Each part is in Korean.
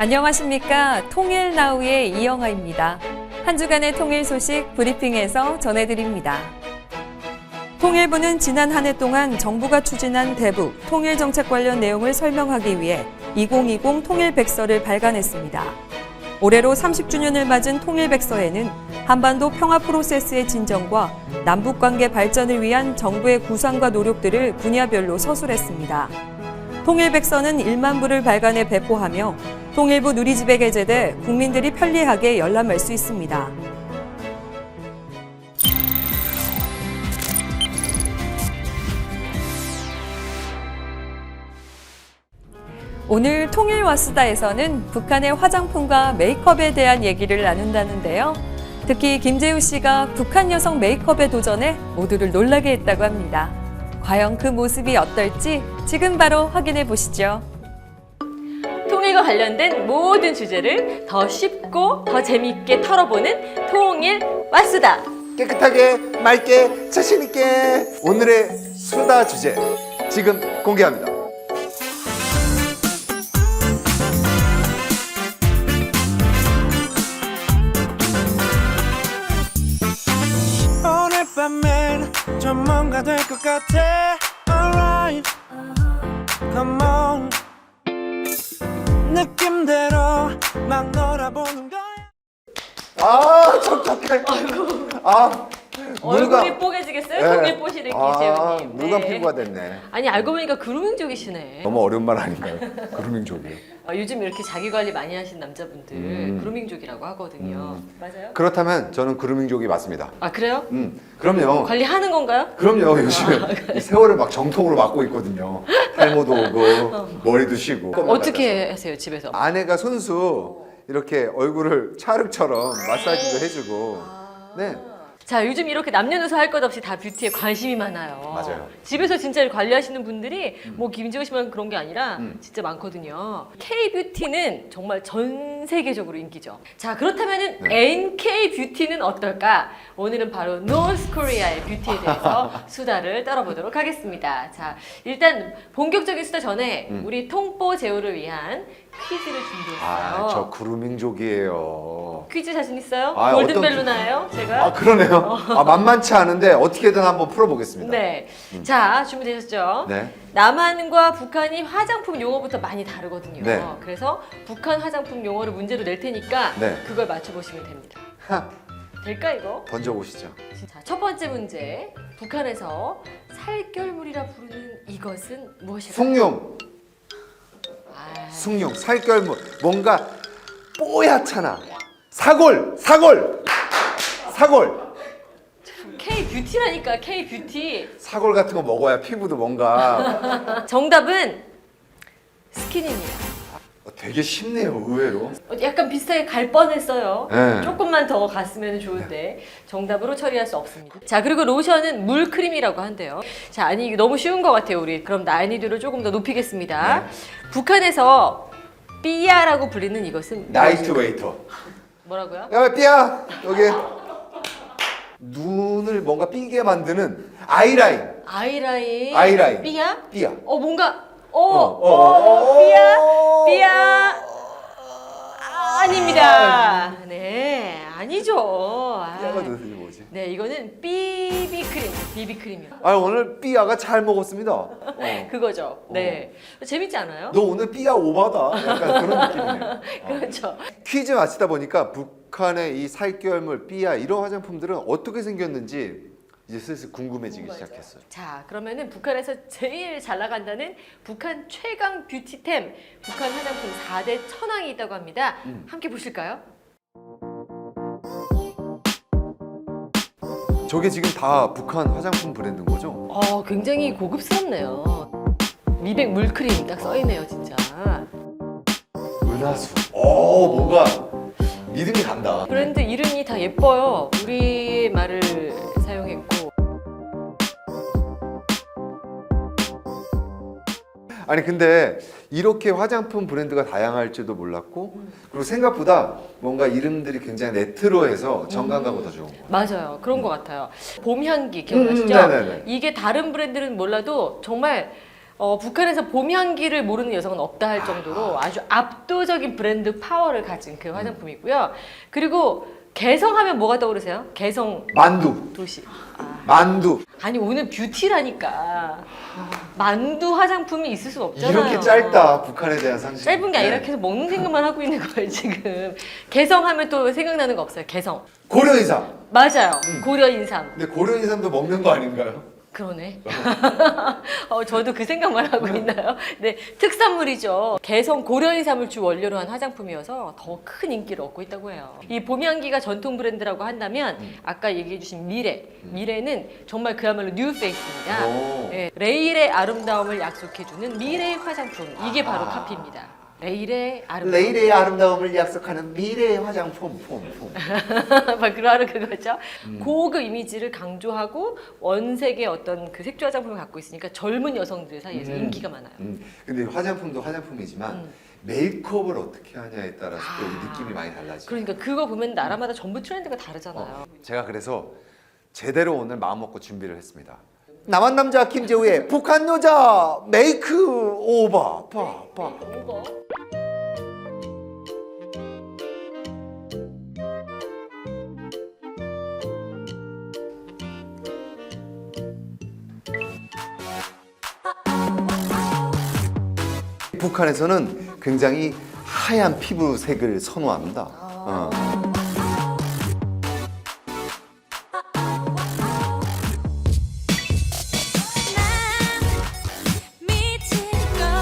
안녕하십니까. 통일나우의 이영아입니다. 한 주간의 통일 소식 브리핑에서 전해드립니다. 통일부는 지난 한 해 동안 정부가 추진한 대북, 통일정책 관련 내용을 설명하기 위해 2020 통일백서를 발간했습니다. 올해로 30주년을 맞은 통일백서에는 한반도 평화 프로세스의 진정과 남북관계 발전을 위한 정부의 구상과 노력들을 분야별로 서술했습니다. 통일백서는 1만 부를 발간해 배포하며 통일부 누리집에 게재돼 국민들이 편리하게 열람할 수 있습니다. 오늘 통일와수다에서는 북한의 화장품과 메이크업에 대한 얘기를 나눈다는데요. 특히 김재우 씨가 북한 여성 메이크업에 도전해 모두를 놀라게 했다고 합니다. 과연 그 모습이 어떨지 지금 바로 확인해 보시죠. 통일과 관련된 모든 주제를 더 쉽고 더 재미있게 털어보는 통일 와수다. 깨끗하게, 맑게, 자신있게 오늘의 수다 주제 지금 공개합니다. 오늘 밤엔 좀 뭔가 될 것 같아. Alright, come on. 느낌대로 막 놀아보는 거야. 아, 촉촉해. 아, 얼굴이 뽀개지겠어요? 네. 통일뽀시는 아, 김재우님. 물감 피부가 됐네. 아니 알고 보니까 그루밍족이시네. 너무 어려운 말 아닌가요? 그루밍족이요. 요즘 이렇게 자기 관리 많이 하신 남자분들 그루밍족이라고 하거든요. 맞아요? 그렇다면 저는 그루밍족이 맞습니다. 아 그래요? 그럼요. 관리하는 건가요? 그럼요. 요즘에 이 세월을 막 정통으로 맞고 있거든요. 탈모도 오고 머리도 쉬고. 어떻게 하세요 집에서? 아내가 손수 이렇게 얼굴을 찰흙처럼 마사지도 해주고. 네. 자 요즘 이렇게 남녀노소 할 것 없이 다 뷰티에 관심이 많아요. 맞아요. 집에서 진짜 관리하시는 분들이 뭐 김재우 씨만 그런 게 아니라 진짜 많거든요. K-뷰티는 정말 전 세계적으로 인기죠. 자 그렇다면은 NK 뷰티는 어떨까? 오늘은 바로 노스 코리아의 뷰티에 대해서 수다를 떨어보도록 하겠습니다. 자 일단 본격적인 수다 전에 우리 통뽀 제우를 위한 퀴즈를 준비했어요. 아, 저 그루밍족이에요. 퀴즈 자신 있어요? 아, 골든벨루나예요? 제가? 아, 그러네요. 아, 만만치 않은데 어떻게든 한번 풀어보겠습니다. 네. 자, 준비되셨죠? 네. 남한과 북한이 화장품 용어부터 많이 다르거든요. 네. 그래서 북한 화장품 용어를 문제로 낼 테니까 네. 그걸 맞춰보시면 됩니다. 하, 될까, 이거? 던져보시죠. 자, 첫 번째 문제. 북한에서 살결물이라 부르는 이것은 무엇일까요? 숭늉. 아, 숭늉, 살결물. 뭔가 뽀얗잖아. 사골, 사골, 사골. K-뷰티라니까, K-뷰티. 사골 같은 거 먹어야 피부도 뭔가 정답은 스킨입니다. 되게 쉽네요, 의외로. 약간 비슷하게 갈 뻔했어요. 네. 조금만 더 갔으면 좋은데 정답으로 처리할 수 없습니다. 자 그리고 로션은 물크림이라고 한대요. 자 아니 이게 너무 쉬운 것 같아요. 우리 그럼 난이도를 조금 더 높이겠습니다. 네. 북한에서 삐야라고 불리는 이것은 나이트 웨이터. 뭐라고요? 야, 삐야, 여기 눈을 뭔가 삐게 만드는 아이라인. 아이라인. 아이라인. 삐야? 삐야. 뭔가 어. 삐야 아닙니다. 네 아니죠. 삐아가 도대체 뭐지? 네, 이거는 비비크림이요. 아, 오늘 삐아가 잘 먹었습니다. 그거죠. 네. 재밌지 않아요? 너 오늘 삐아 오바다. 약간 그런 느낌이네요. 그렇죠. 퀴즈 마치다 보니까 북한의 이 살결물, 삐아 이런 화장품들은 어떻게 생겼는지 이제 슬슬 궁금해지기 시작했어요. 자, 그러면은 북한에서 제일 잘 나간다는 북한 최강 뷰티템, 북한 화장품 4대 천왕이 있다고 합니다. 함께 보실까요? 저게 지금 다 북한 화장품 브랜드인 거죠? 굉장히 고급스럽네요. 미백 물크림 딱 써있네요, 진짜. 은하수. 뭔가 믿음이 간다. 브랜드 이름이 다 예뻐요. 우리 말을 사용했고. 아니 근데 이렇게 화장품 브랜드가 다양할 줄도 몰랐고 그리고 생각보다 뭔가 이름들이 굉장히 레트로해서 정감 가고 더 좋은 거예요. 맞아요. 그런 것 같아요. 봄 향기 기억나시죠? 네네네. 이게 다른 브랜드는 몰라도 정말 북한에서 봄 향기를 모르는 여성은 없다 할 정도로 아주 압도적인 브랜드 파워를 가진 그 화장품이고요. 그리고 개성하면 뭐가 떠오르세요? 개성 만두. 도시. 만두. 아니 오늘 뷰티라니까. 만두 화장품이 있을 수 없잖아요. 이렇게 짧다. 북한에 대한 상식. 짧은 게 아니라 네. 계속 먹는 생각만 하고 있는 거예요 지금. 개성하면 또 생각나는 거 없어요. 개성. 고려인삼. 맞아요. 고려 인삼. 근데 고려인삼도 먹는 거 아닌가요? 그러네. 저도 그 생각만 하고 있나요? 네, 특산물이죠. 개성 고려인삼을 주 원료로 한 화장품이어서 더 큰 인기를 얻고 있다고 해요. 이 봄향기가 전통 브랜드라고 한다면 아까 얘기해주신 미래는 정말 그야말로 뉴페이스입니다. 오. 네, 레일의 아름다움을 약속해주는 미래 화장품. 이게 바로 카피입니다. 레일의 아름다움. 레일의 아름다움을 약속하는 미래의 화장품. 바로 그거죠. 고급 이미지를 강조하고 원색의 어떤 그 색조 화장품을 갖고 있으니까 젊은 여성들 사이에서 인기가 많아요. 근데 화장품도 화장품이지만 메이크업을 어떻게 하냐에 따라서 또 이 느낌이 많이 달라지죠. 그러니까 그거 보면 나라마다 전부 트렌드가 다르잖아요. 제가 그래서 제대로 오늘 마음 먹고 준비를 했습니다. 남한 남자 김재우의 북한 여자 메이크 오버. 이거. 북한에서는 굉장히 하얀 피부색을 선호합니다.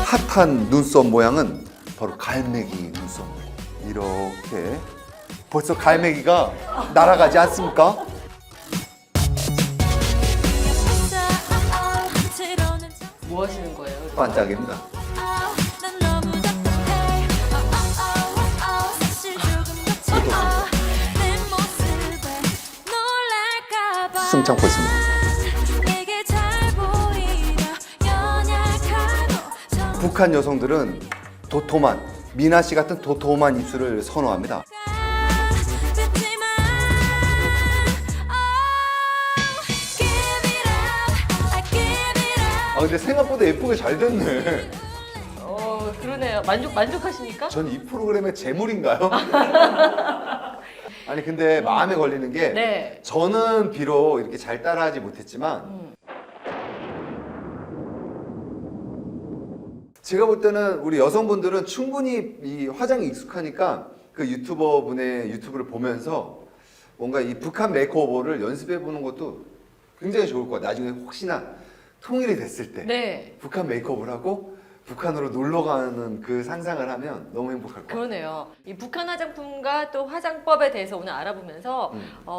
핫한 눈썹 모양은 바로 갈매기 눈썹. 이렇게 벌써 갈매기가 날아가지 않습니까? 뭐 하시는 거예요? 반짝입니다. 숨 참고 있습니다. 북한 여성들은 도톰한 미나 씨 같은 도톰한 입술을 선호합니다. 근데 생각보다 예쁘게 잘 됐네. 그러네요. 만족하십니까? 전 이 프로그램의 재물인가요? 아니 근데 마음에 걸리는 게 네. 저는 비록 이렇게 잘 따라하지 못했지만 제가 볼 때는 우리 여성분들은 충분히 이 화장이 익숙하니까 그 유튜버 분의 유튜브를 보면서 뭔가 이 북한 메이크오버를 연습해 보는 것도 굉장히 좋을 것 같아요. 나중에 혹시나 통일이 됐을 때 네. 북한 메이크업을 하고 북한으로 놀러 가는 그 상상을 하면 너무 행복할 것 같아요. 그러네요. 이 북한 화장품과 또 화장법에 대해서 오늘 알아보면서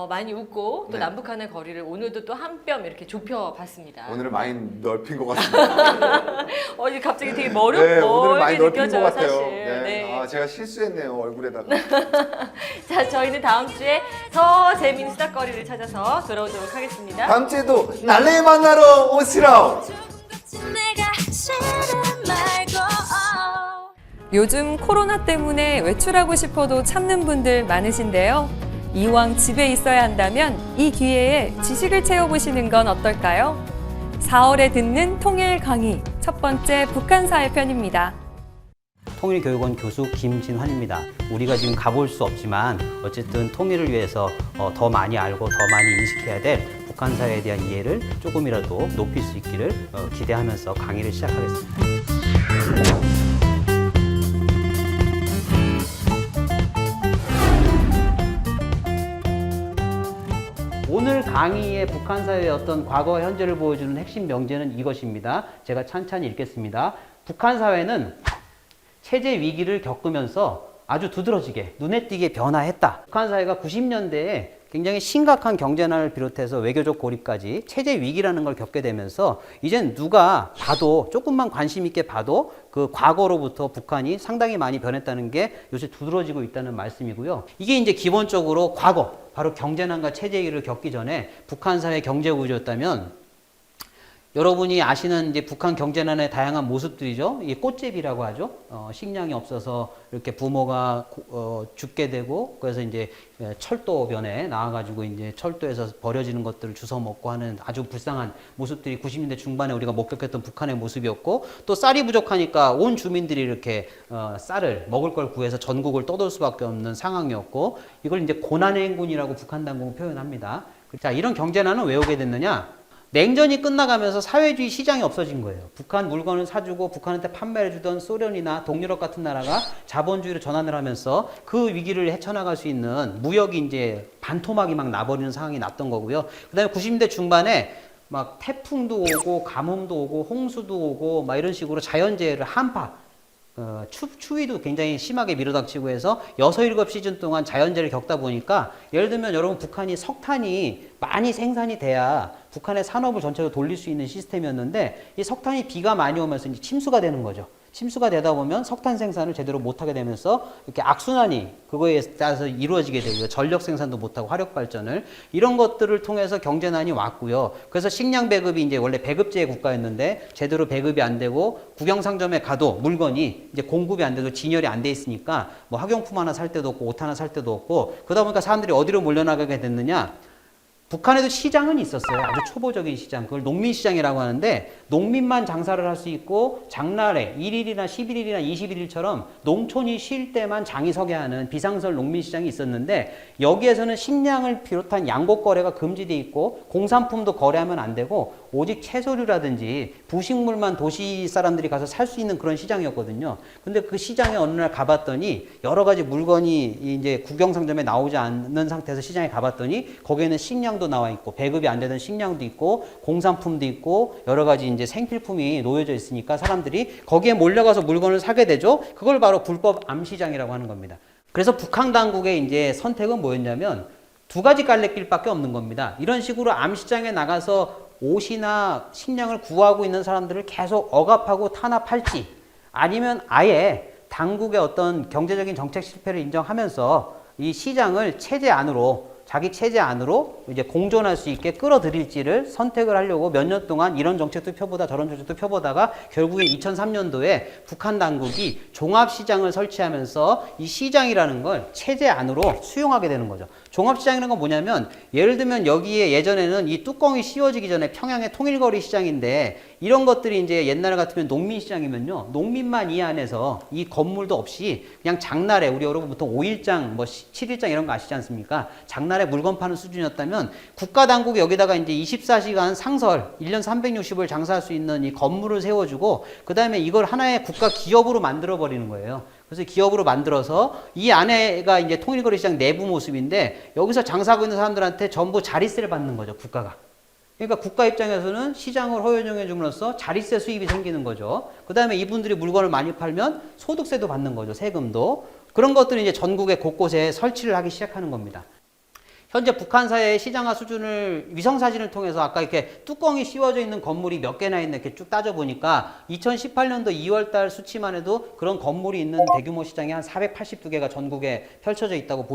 많이 웃고 또 네. 남북한의 거리를 오늘도 또 한 뼘 이렇게 좁혀봤습니다. 오늘은 많이 넓힌 것 같습니다. 이제 갑자기 되게 네, 오늘은 많이 멀게 넓힌 것 느껴져요, 같아요. 사실. 네. 네. 아, 제가 실수했네요, 얼굴에다가. 자, 저희는 다음 주에 더 재미있는 수다거리를 찾아서 돌아오도록 하겠습니다. 다음 주에도 날래 만나러 오시라오. 요즘 코로나 때문에 외출하고 싶어도 참는 분들 많으신데요. 이왕 집에 있어야 한다면 이 기회에 지식을 채워보시는 건 어떨까요? 4월에 듣는 통일 강의 첫 번째 북한사회 편입니다. 통일교육원 교수 김진환입니다. 우리가 지금 가볼 수 없지만 어쨌든 통일을 위해서 더 많이 알고 더 많이 인식해야 될 북한 사회에 대한 이해를 조금이라도 높일 수 있기를 기대하면서 강의를 시작하겠습니다. 오늘 강의의 북한 사회의 어떤 과거와 현재를 보여주는 핵심 명제는 이것입니다. 제가 찬찬히 읽겠습니다. 북한 사회는 체제 위기를 겪으면서 아주 두드러지게 눈에 띄게 변화했다. 북한 사회가 90년대에 굉장히 심각한 경제난을 비롯해서 외교적 고립까지 체제 위기라는 걸 겪게 되면서 이젠 누가 봐도 조금만 관심 있게 봐도 그 과거로부터 북한이 상당히 많이 변했다는 게 요새 두드러지고 있다는 말씀이고요. 이게 이제 기본적으로 과거, 바로 경제난과 체제 위기를 겪기 전에 북한 사회 경제 구조였다면 여러분이 아시는 이제 북한 경제난의 다양한 모습들이죠. 이 꽃제비라고 하죠. 식량이 없어서 이렇게 부모가 죽게 되고 그래서 이제 철도변에 나와가지고 이제 철도에서 버려지는 것들을 주워 먹고 하는 아주 불쌍한 모습들이 90년대 중반에 우리가 목격했던 북한의 모습이었고 또 쌀이 부족하니까 온 주민들이 이렇게 쌀을 먹을 걸 구해서 전국을 떠돌 수밖에 없는 상황이었고 이걸 이제 고난의 행군이라고 북한 당국은 표현합니다. 자, 이런 경제난은 왜 오게 됐느냐? 냉전이 끝나가면서 사회주의 시장이 없어진 거예요. 북한 물건을 사주고 북한한테 판매를 주던 소련이나 동유럽 같은 나라가 자본주의로 전환을 하면서 그 위기를 헤쳐나갈 수 있는 무역이 이제 반토막이 막 나버리는 상황이 났던 거고요. 그 다음에 90년대 중반에 막 태풍도 오고 가뭄도 오고 홍수도 오고 막 이런 식으로 자연재해를 한파 추위도 굉장히 심하게 밀어닥치고 해서 6, 7시즌 동안 자연재해를 겪다 보니까 예를 들면 여러분 북한이 석탄이 많이 생산이 돼야 북한의 산업을 전체로 돌릴 수 있는 시스템이었는데 이 석탄이 비가 많이 오면서 이제 침수가 되는 거죠. 침수가 되다 보면 석탄 생산을 제대로 못하게 되면서 이렇게 악순환이 그거에 따라서 이루어지게 되고요. 전력 생산도 못하고 화력 발전을 이런 것들을 통해서 경제난이 왔고요. 그래서 식량 배급이 이제 원래 배급제 국가였는데 제대로 배급이 안 되고 국영상점에 가도 물건이 이제 공급이 안 돼도 진열이 안 돼 있으니까 뭐 학용품 하나 살 때도 없고 옷 하나 살 때도 없고 그러다 보니까 사람들이 어디로 몰려나가게 됐느냐? 북한에도 시장은 있었어요. 아주 초보적인 시장. 그걸 농민시장이라고 하는데 농민만 장사를 할 수 있고 장날에 1일이나 11일이나 21일처럼 농촌이 쉴 때만 장이 서게 하는 비상설 농민시장이 있었는데 여기에서는 식량을 비롯한 양곡 거래가 금지돼 있고 공산품도 거래하면 안 되고 오직 채소류라든지 부식물만 도시 사람들이 가서 살 수 있는 그런 시장이었거든요. 근데 그 시장에 어느 날 가봤더니 여러 가지 물건이 이제 국영상점에 나오지 않는 상태에서 시장에 가봤더니 거기에는 식량도 나와 있고 배급이 안 되던 식량도 있고 공산품도 있고 여러 가지 이제 생필품이 놓여져 있으니까 사람들이 거기에 몰려가서 물건을 사게 되죠. 그걸 바로 불법 암시장이라고 하는 겁니다. 그래서 북한 당국의 이제 선택은 뭐였냐면 두 가지 갈래길밖에 없는 겁니다. 이런 식으로 암시장에 나가서 옷이나 식량을 구하고 있는 사람들을 계속 억압하고 탄압할지 아니면 아예 당국의 어떤 경제적인 정책 실패를 인정하면서 이 시장을 체제 안으로 자기 체제 안으로 이제 공존할 수 있게 끌어들일지를 선택을 하려고 몇 년 동안 이런 정책도 펴보다 저런 정책도 펴보다가 결국에 2003년도에 북한 당국이 종합시장을 설치하면서 이 시장이라는 걸 체제 안으로 수용하게 되는 거죠. 종합시장이라는 건 뭐냐면 예를 들면 여기에 예전에는 이 뚜껑이 씌워지기 전에 평양의 통일거리 시장인데 이런 것들이 이제 옛날 같으면 농민시장이면요. 농민만 이 안에서 이 건물도 없이 그냥 장날에 우리 여러분 보통 5일장 뭐 7일장 이런 거 아시지 않습니까? 장날에 물건 파는 수준이었다면 국가당국이 여기다가 이제 24시간 상설 1년 360을 장사할 수 있는 이 건물을 세워주고 그 다음에 이걸 하나의 국가 기업으로 만들어 버리는 거예요. 그래서 기업으로 만들어서 이 안에가 이제 통일거리 시장 내부 모습인데 여기서 장사하고 있는 사람들한테 전부 자릿세를 받는 거죠, 국가가. 그러니까 국가 입장에서는 시장을 허용해 줌으로써 자릿세 수입이 생기는 거죠. 그 다음에 이분들이 물건을 많이 팔면 소득세도 받는 거죠, 세금도. 그런 것들이 이제 전국의 곳곳에 설치를 하기 시작하는 겁니다. 현재 북한 사회의 시장화 수준을 위성사진을 통해서 아까 이렇게 뚜껑이 씌워져 있는 건물이 몇 개나 있나 이렇게 쭉 따져보니까 2018년도 2월달 수치만 해도 그런 건물이 있는 대규모 시장이 한 482개가 전국에 펼쳐져 있다고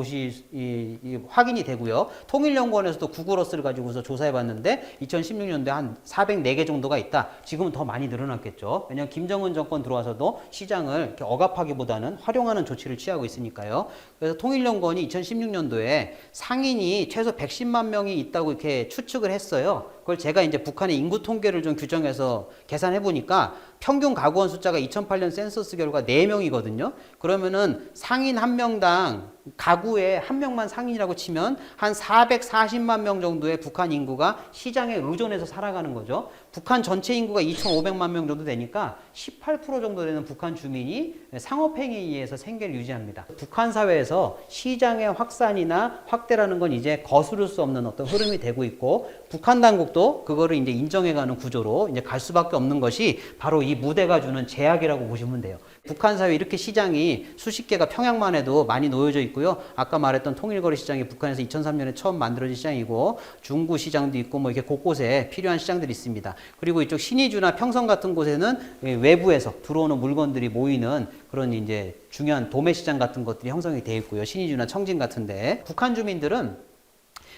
확인이 되고요. 통일연구원에서도 구글어스를 가지고서 조사해봤는데 2016년도에 한 404개 정도가 있다. 지금은 더 많이 늘어났겠죠. 왜냐하면 김정은 정권 들어와서도 시장을 이렇게 억압하기보다는 활용하는 조치를 취하고 있으니까요. 그래서 통일연구원이 2016년도에 상인이 최소 110만 명이 있다고 이렇게 추측을 했어요. 그걸 제가 이제 북한의 인구 통계를 좀 규정해서 계산해 보니까 평균 가구원 숫자가 2008년 센서스 결과 4명이거든요. 그러면은 상인 한 명당 가구에 한 명만 상인이라고 치면 한 440만 명 정도의 북한 인구가 시장에 의존해서 살아가는 거죠. 북한 전체 인구가 2,500만 명 정도 되니까 18% 정도 되는 북한 주민이 상업행위에 의해서 생계를 유지합니다. 북한 사회에서 시장의 확산이나 확대라는 건 이제 거스를 수 없는 어떤 흐름이 되고 있고 북한 당국도 그거를 이제 인정해가는 구조로 이제 갈 수밖에 없는 것이 바로 이 무대가 주는 제약이라고 보시면 돼요. 북한 사회 이렇게 시장이 수십 개가 평양만 해도 많이 놓여져 있고요. 아까 말했던 통일거리 시장이 북한에서 2003년에 처음 만들어진 시장이고 중구 시장도 있고 뭐 이렇게 곳곳에 필요한 시장들이 있습니다. 그리고 이쪽 신의주나 평성 같은 곳에는 외부에서 들어오는 물건들이 모이는 그런 이제 중요한 도매 시장 같은 것들이 형성이 되어 있고요. 신의주나 청진 같은데 북한 주민들은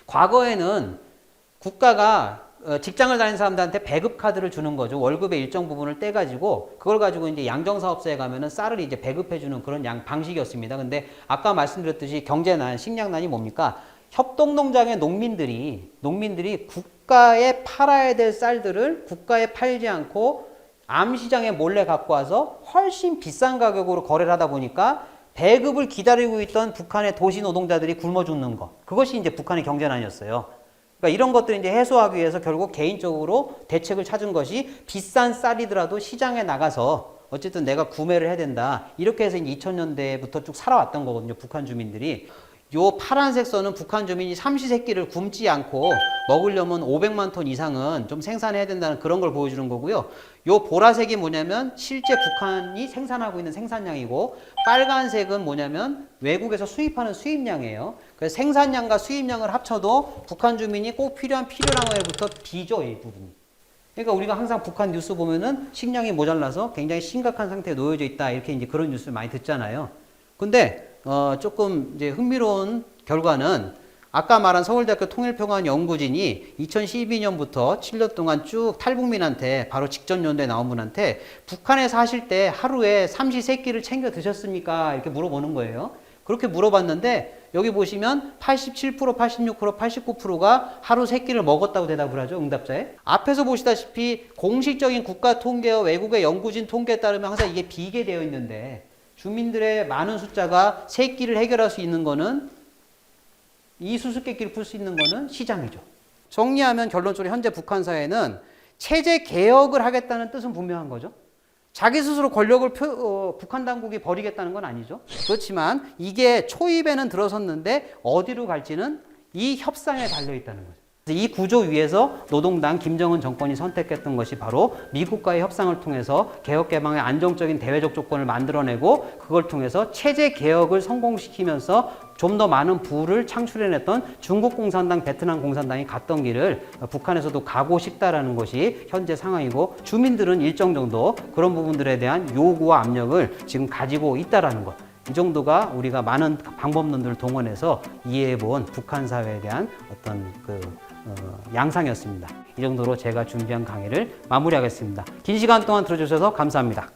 과거에는 국가가 직장을 다니는 사람들한테 배급 카드를 주는 거죠. 월급의 일정 부분을 떼가지고 그걸 가지고 이제 양정사업소에 가면은 쌀을 이제 배급해주는 그런 방식이었습니다. 근데 아까 말씀드렸듯이 경제난, 식량난이 뭡니까? 협동농장의 농민들이 국가에 팔아야 될 쌀들을 국가에 팔지 않고 암시장에 몰래 갖고 와서 훨씬 비싼 가격으로 거래를 하다 보니까 배급을 기다리고 있던 북한의 도시 노동자들이 굶어 죽는 거. 그것이 이제 북한의 경제난이었어요. 그러니까 이런 것들을 이제 해소하기 위해서 결국 개인적으로 대책을 찾은 것이 비싼 쌀이더라도 시장에 나가서 어쨌든 내가 구매를 해야 된다. 이렇게 해서 이제 2000년대부터 쭉 살아왔던 거거든요. 북한 주민들이. 요 파란색 선은 북한 주민이 삼시세끼를 굶지 않고 먹으려면 500만 톤 이상은 좀 생산해야 된다는 그런 걸 보여주는 거고요. 요 보라색이 뭐냐면 실제 북한이 생산하고 있는 생산량이고 빨간색은 뭐냐면 외국에서 수입하는 수입량이에요. 그래서 생산량과 수입량을 합쳐도 북한 주민이 꼭 필요한 필요량에부터 비죠, 이 부분이. 그러니까 우리가 항상 북한 뉴스 보면은 식량이 모자라서 굉장히 심각한 상태에 놓여져 있다. 이렇게 이제 그런 뉴스를 많이 듣잖아요. 근데 조금 이제 흥미로운 결과는 아까 말한 서울대학교 통일평화연구진이 2012년부터 7년 동안 쭉 탈북민한테 바로 직전 연도에 나온 분한테 북한에 사실 때 하루에 삼시세끼를 챙겨 드셨습니까? 이렇게 물어보는 거예요. 그렇게 물어봤는데 여기 보시면 87%, 86%, 89%가 하루 3끼를 먹었다고 대답을 하죠. 응답자에. 앞에서 보시다시피 공식적인 국가 통계와 외국의 연구진 통계에 따르면 항상 이게 비계되어 있는데 주민들의 많은 숫자가 3끼를 해결할 수 있는 거는 이 수수께끼를 풀 수 있는 거는 시장이죠. 정리하면 결론적으로 현재 북한 사회는 체제 개혁을 하겠다는 뜻은 분명한 거죠. 자기 스스로 권력을 북한 당국이 버리겠다는 건 아니죠. 그렇지만 이게 초입에는 들어섰는데 어디로 갈지는 이 협상에 달려 있다는 거죠. 이 구조 위에서 노동당 김정은 정권이 선택했던 것이 바로 미국과의 협상을 통해서 개혁개방의 안정적인 대외적 조건을 만들어내고 그걸 통해서 체제 개혁을 성공시키면서 좀 더 많은 부를 창출해냈던 중국 공산당, 베트남 공산당이 갔던 길을 북한에서도 가고 싶다라는 것이 현재 상황이고 주민들은 일정 정도 그런 부분들에 대한 요구와 압력을 지금 가지고 있다라는 것. 이 정도가 우리가 많은 방법론들을 동원해서 이해해본 북한 사회에 대한 어떤 양상이었습니다. 이 정도로 제가 준비한 강의를 마무리하겠습니다. 긴 시간 동안 들어주셔서 감사합니다.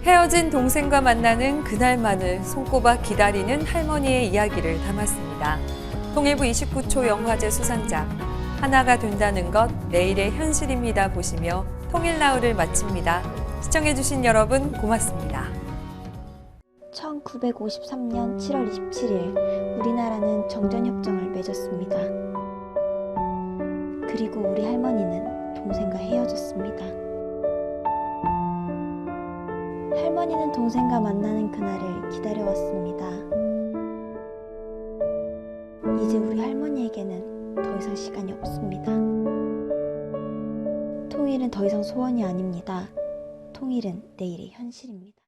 헤어진 동생과 만나는 그날만을 손꼽아 기다리는 할머니의 이야기를 담았습니다. 통일부 29초 영화제 수상작 하나가 된다는 것 내일의 현실입니다 보시며 통일나우를 마칩니다. 시청해주신 여러분 고맙습니다. 1953년 7월 27일 우리나라는 정전협정을 맺었습니다. 그리고 우리 할머니는 동생과 헤어졌습니다. 할머니는 동생과 만나는 그날을 기다려왔습니다. 이제 우리 할머니에게는 더 이상 시간이 없습니다. 통일은 더 이상 소원이 아닙니다. 통일은 내일의 현실입니다.